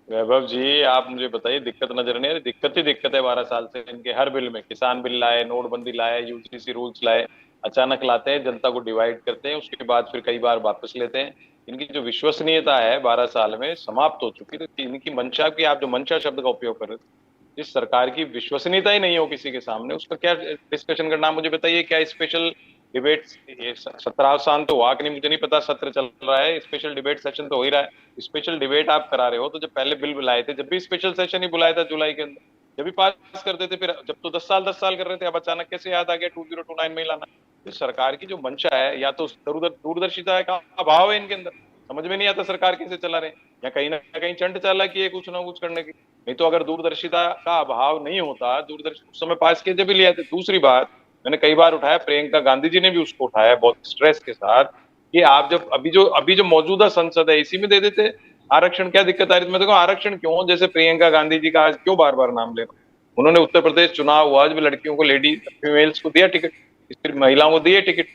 वैभव जी, आप मुझे बताइए, दिक्कत नजर नहीं आ रही? दिक्कत ही दिक्कत है 12 साल से इनके हर बिल में। किसान बिल लाए, नोटबंदी लाए, यूजीसी रूल्स लाए, अचानक लाते हैं, जनता को डिवाइड करते हैं, उसके बाद फिर कई बार वापस लेते हैं। इनकी जो विश्वसनीयता है 12 साल में समाप्त हो चुकी। तो इनकी मंशा की, आप जो मंशा शब्द का उपयोग कर रहे थे, जिस सरकार की विश्वसनीयता ही नहीं हो किसी के सामने, उसका क्या डिस्कशन करना? मुझे बताइए, क्या स्पेशल डिबेट? ये 17 साल तो हुआ कि नहीं मुझे नहीं पता, सत्र चल रहा है, स्पेशल डिबेट सेशन तो हो ही रहा है। स्पेशल डिबेट आप करा रहे हो, तो जब पहले बिल बुलाए थे, जब भी स्पेशल सेशन ही बुलाया था जुलाई के अंदर, जब भी पास करते थे। फिर जब तो 10 साल कर रहे थे, अब अचानक कैसे याद आ गया 2029 में ही लाना? तो सरकार की जो मंशा है, या तो दूरदर्शिता का अभाव है इनके अंदर, समझ में नहीं आता सरकार कैसे चला रहे हैं, या कहीं ना कहीं चंट चालाकी है कुछ ना कुछ करने की। नहीं तो अगर दूरदर्शिता का अभाव नहीं होता, दूरदर्शी उस समय पास किए जब भी लिया थे। दूसरी बात, मैंने कई बार उठाया, प्रियंका गांधी जी ने भी उसको उठाया बहुत स्ट्रेस के साथ, कि आप जब अभी जो मौजूदा संसद है, इसी में दे देते आरक्षण। क्या दिक्कत आ रही थी? मैं देखो, आरक्षण क्यों? जैसे प्रियंका गांधी जी का आज क्यों बार बार नाम ले रहा हूं? उन्होंने उत्तर प्रदेश चुनाव हुआ, जब लड़कियों को, लेडी फीमेल्स को दिया टिकट, फिर महिलाओं को दिए टिकट।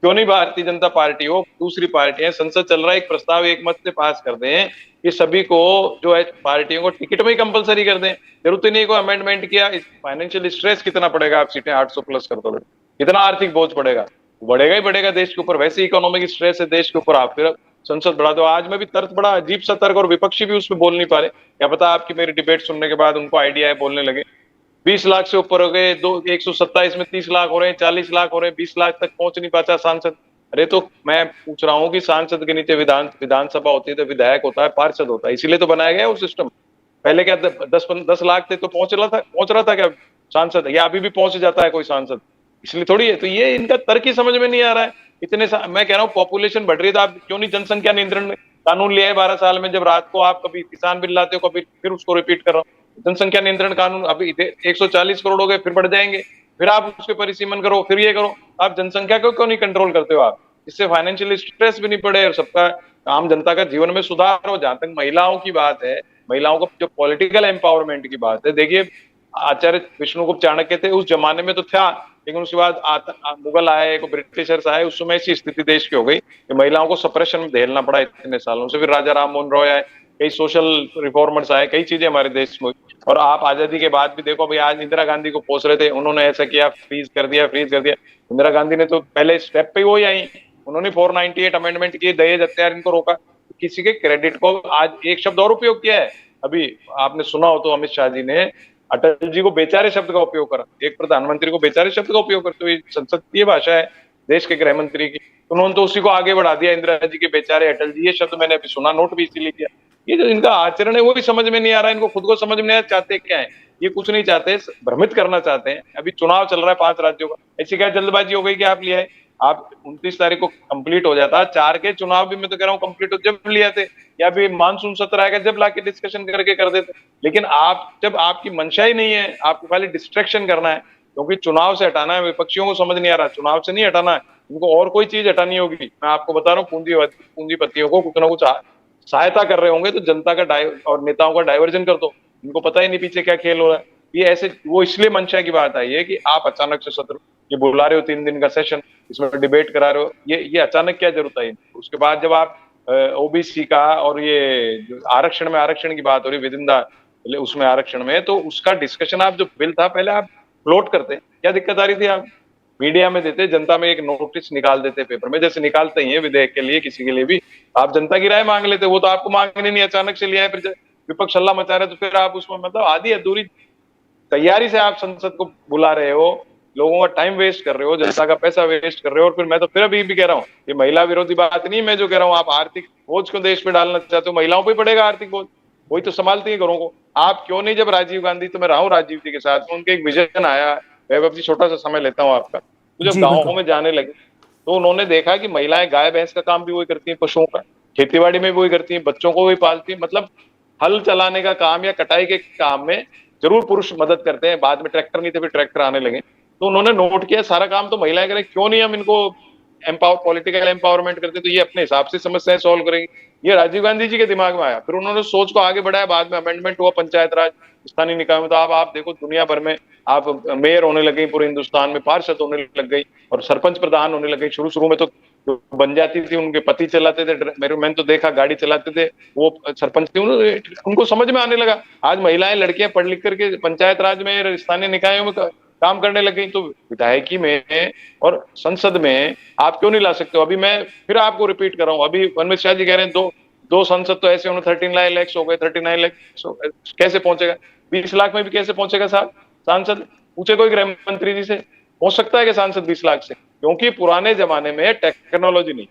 क्यों नहीं भारतीय जनता पार्टी हो, दूसरी पार्टी है, संसद चल रहा है, एक प्रस्ताव एक मत से पास कर दें कि सभी को, जो है पार्टियों को, टिकट में ही कंपलसरी कर दें। जरूरत ही नहीं को अमेंडमेंट किया। फाइनेंशियल स्ट्रेस कितना पड़ेगा? आप सीटें 800 प्लस कर दो, कितना आर्थिक बोझ पड़ेगा? बढ़ेगा ही बढ़ेगा देश के ऊपर। वैसे इकोनॉमिक स्ट्रेस है देश के ऊपर, आप फिर संसद बढ़ा दो। आज मैं भी तर्क बड़ा अजीब सा तर्क, और विपक्षी भी उसमें बोल नहीं पा रहे। क्या पता आपकी मेरी डिबेट सुनने के बाद उनको आइडिया है, बोलने लगे। 20 लाख से ऊपर हो गए, दो 127 में 30 लाख हो रहे हैं, 40 लाख हो रहे हैं, 20 लाख तक पहुंच नहीं पाता सांसद। अरे तो मैं पूछ रहा हूँ कि सांसद के नीचे विधानसभा होती है, तो विधायक होता है, पार्षद होता है, इसीलिए तो बनाया गया है वो सिस्टम। पहले क्या 10 लाख थे तो पहुंच रहा था क्या सांसद? या अभी भी पहुंच जाता है कोई सांसद? इसलिए थोड़ी है। तो ये इनका तर्क ही समझ में नहीं आ रहा है। मैं कह रहा हूँ, पॉपुलेशन बढ़ रही है, तो आप क्यों नहीं जनसंख्या नियंत्रण कानून लिया है 12 साल में? जब रात को आप कभी किसान बिल लाते हो, कभी फिर उसको रिपीट कर रहा हूँ, जनसंख्या नियंत्रण कानून। अभी 140 करोड़ हो गए, फिर बढ़ जाएंगे, फिर आप उसके परिसीमन करो, फिर ये करो। आप जनसंख्या को क्यों नहीं कंट्रोल करते हो आप? इससे फाइनेंशियल स्ट्रेस भी नहीं पड़े, और सबका, आम जनता का जीवन में सुधार हो। जहां तक महिलाओं की बात है, महिलाओं को जो पॉलिटिकल एम्पावरमेंट की बात है, देखिए, आचार्य विष्णुगुप्त चाणक्य थे, उस जमाने में तो था, लेकिन उसके बाद मुगल आए, को ब्रिटिशर्स आए, उस समय ऐसी स्थिति देश की हो गई कि महिलाओं को सप्रेशन में झेलना पड़ा इतने सालों से। फिर राजा राम मोहन रॉय आए, कई सोशल रिफॉर्मर्स आए, कई चीजें हमारे देश में हुई। और आप आजादी के बाद भी देखो भाई, आज इंदिरा गांधी को पोस रहे थे, उन्होंने ऐसा किया, फ्रीज कर दिया, फ्रीज कर दिया। इंदिरा गांधी ने तो पहले स्टेप पे ही वही आई, उन्होंने 498 अमेंडमेंट किए, दहेज हत्यार इनको रोका। किसी के क्रेडिट को आज एक शब्द और उपयोग किया है। अभी आपने सुना हो तो अमित शाह जी ने अटल जी को बेचारे शब्द का उपयोग करा। एक प्रधानमंत्री को बेचारे शब्द का उपयोग करते हुए, संसदीय भाषा है देश के गृह मंत्री की, उन्होंने तो उसी को आगे बढ़ा दिया, इंदिरा जी के बेचारे, अटल जी, ये शब्द मैंने अभी सुना, नोट भी इसीलिए किया। ये जो इनका आचरण है वो भी समझ में नहीं आ रहा है, इनको खुद को समझ में नहीं आ रहा चाहते क्या है। ये कुछ नहीं चाहते, भ्रमित करना चाहते हैं। अभी चुनाव चल रहा है 5 राज्यों का, ऐसी क्या जल्दबाजी हो गई कि आप लिया है? आप 29 तारीख को कंप्लीट हो जाता, 4 के चुनाव भी मैं तो कह रहा हूँ कंप्लीट हो जब लिया थे, या फिर मानसून सत्र आएगा जब लाके डिस्कशन करके कर देते। लेकिन आप, जब आपकी मंशा ही नहीं है, आपको खाली डिस्ट्रैक्शन करना है, क्योंकि चुनाव से हटाना है, विपक्षियों को समझ नहीं आ रहा, चुनाव से नहीं हटाना है, इनको और कोई चीज हटानी होगी। मैं आपको बता रहा हूँ, पूंजीपतियों को कुछ ना कुछ सहायता कर रहे होंगे, तो जनता का और नेताओं का डाइवर्जन कर दो। इनको पता ही नहीं पीछे क्या खेल हो रहा है। ये ऐसे, वो इसलिए मंशा की बात आई है कि आप अचानक से सत्र ये बुला रहे हो, 3 दिन का सेशन, इसमें डिबेट करा रहे हो, ये अचानक क्या जरूरत है? उसके बाद जब आप ओबीसी का, और ये जो आरक्षण में, आरक्षण की बात हो रही विद इन द, उसमें आरक्षण में, तो उसका डिस्कशन, आप जो बिल था पहले आप फ्लोट करते, क्या दिक्कत आ रही थी? आप मीडिया में देते, जनता में एक नोटिस निकाल देते पेपर में, जैसे निकालते ही है विधेयक के लिए, किसी के लिए भी आप जनता की राय मांग लेते। वो तो आपको मांगनी नहीं, अचानक से लिया है, फिर विपक्ष हल्ला मचा रहा है, तो फिर आप उसमें, मतलब आधी अधूरी तैयारी से आप संसद को बुला रहे हो, लोगों का टाइम वेस्ट कर रहे हो, जनता का पैसा वेस्ट कर रहे हो। और फिर मैं तो फिर अभी भी कह रहा हूँ, ये महिला विरोधी बात नहीं, मैं जो कह रहा हूँ, आप आर्थिक बोझ को देश पे डालना चाहते हो, महिलाओं पे पड़ेगा आर्थिक बोझ, वही तो संभालती है घरों को। आप क्यों नहीं, जब राजीव गांधी, तो मैं रहा हूँ राजीव जी के साथ में, उनके एक विजन आया, वैभव जी छोटा सा समय लेता हूँ आपका, तो जब जी बिल्कुल। गाँव में जाने लगे, तो उन्होंने देखा कि महिलाएं गाय भैंस का काम भी वही करती हैं, पशुओं का, खेतीबाड़ी में भी वही करती हैं, बच्चों को भी पालती हैं, मतलब हल चलाने का काम या कटाई के काम में जरूर पुरुष मदद करते हैं। बाद में ट्रैक्टर नहीं थे, फिर ट्रैक्टर आने लगे, तो उन्होंने नोट किया सारा काम तो महिलाएं करें, क्यों नहीं हम इनको पॉलिटिकल एम्पावरमेंट करते, तो ये अपने हिसाब से समस्याएं सॉल्व करेंगे। ये राजीव गांधी जी के दिमाग में आया, फिर उन्होंने सोच को आगे बढ़ाया, बाद में अमेंडमेंट हुआ पंचायत राज स्थानीय निकाय में। तो आप देखो दुनिया भर में आप मेयर होने लगे, पूरे हिंदुस्तान में पार्षद होने लग गई, और सरपंच प्रधान होने लग गई। शुरू शुरू में तो जो बन जाती थी उनके पति चलाते थे, मैंने तो देखा गाड़ी चलाते थे वो सरपंच थे, उनको समझ में आने लगा। आज महिलाएं लड़कियां पढ़ लिख करके पंचायत राज में स्थानीय निकायों में काम करने लगी। तो विधायकी में और संसद में आप क्यों नहीं ला सकते हो? अभी मैं फिर आपको रिपीट कर रहा हूँ, अभी अमित शाह जी कह रहे हैं दो सांसद तो ऐसे उन्होंने 39 लाख हो गए, 39 लाख कैसे पहुंचेगा? 20 लाख में भी कैसे पहुंचेगा साहब सांसद? पूछे कोई गृह मंत्री जी से, पहुंच सकता है कि सांसद 20 लाख से? क्योंकि पुराने जमाने में टेक्नोलॉजी नहीं,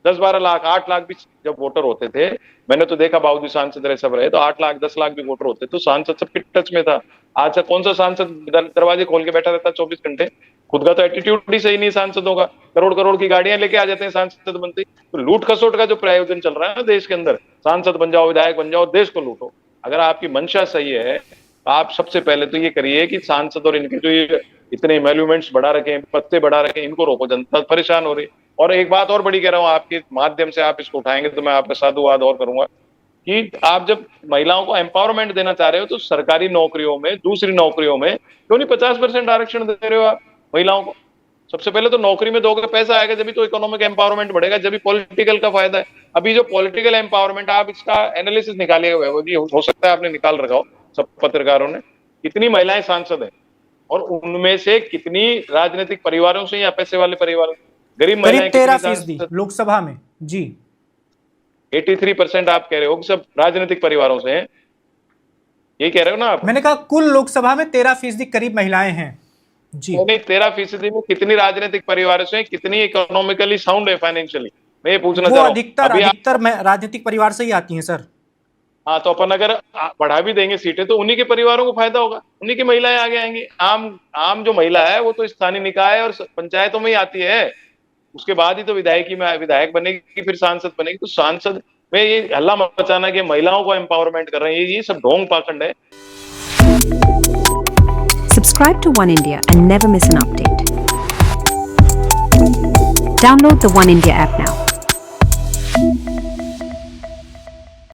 10-12 लाख 8 लाख भी जब वोटर होते थे, मैंने तो देखा बाबूजी सांसद रहे सब रहे, तो 8 लाख 10 लाख भी वोटर होते तो सांसद सबके टच में था। आज से कौन सा सांसद दरवाजे खोल के बैठा रहता 24 घंटे? खुद का तो एटीट्यूड ही सही नहीं सांसदों का, करोड़ करोड़ की गाड़ियां लेके आ जाते हैं सांसद बनते। तो लूट खसोट का जो प्रयोजन चल रहा है ना देश के अंदर, सांसद बन जाओ विधायक बन जाओ देश को लूटो। अगर आपकी मंशा सही है तो आप सबसे पहले तो ये करिए कि सांसद और इनके जो ये इतने इमेल्यूमेंट्स बढ़ा रखे हैं, पत्ते बढ़ा रखे हैं, इनको रोको, जनता परेशान हो रही। और एक बात और बड़ी कह रहा हूं, आपके माध्यम से आप इसको उठाएंगे तो मैं आपका साधुवाद और करूंगा कि आप जब महिलाओं को एम्पावरमेंट देना चाह रहे हो तो सरकारी नौकरियों में, दूसरी नौकरियों में क्यों नहीं 50% आरक्षण दे रहे हो आप महिलाओं को? सबसे पहले तो नौकरी में दोगे, पैसा आएगा जब भी तो इकोनॉमिक एम्पावरमेंट बढ़ेगा, जब भी पॉलिटिकल का फायदा है। अभी जो पॉलिटिकल एम्पावरमेंट, आप इसका एनालिसिस निकालिएगा वैभव जी, हो सकता है आपने निकाल रखा हो सब पत्रकारों ने, कितनी महिलाएं सांसद हैं और उनमें से कितनी राजनीतिक परिवारों से या पैसे वाले परिवारों, गरीब महिलाएं करीब 13% लोकसभा में जी। 83% आप कह रहे हो कि सब राजनीतिक परिवारों से हैं, ये कह रहे हो ना आप? मैंने कहा कुल लोकसभा में 13% करीब महिलाएं हैं जी। नहीं, 13% में कितनी राजनीतिक परिवारों से, कितनी इकोनॉमिकली साउंड है फाइनेंशियली, मैं ये पूछना चाह रहा हूं। अधिकतर राजनीतिक परिवार से ही आती हैं सर। हाँ, तो अपन अगर बढ़ा भी देंगे सीटें तो उन्हीं के परिवारों को फायदा होगा, उन्हीं की महिलाएं आगे आएंगी। आम जो महिला है वो तो स्थानीय निकाय और पंचायतों में ही आती है, उसके बाद ही तो विधायकी में विधायक बनेगी, फिर सांसद बनेगी। तो सांसद में ये हल्ला मचाना कि महिलाओं को एम्पावरमेंट कर रहे हैं, ये सब ढोंग पाखंड है। Subscribe to One India and never miss an update. Download the One India app now.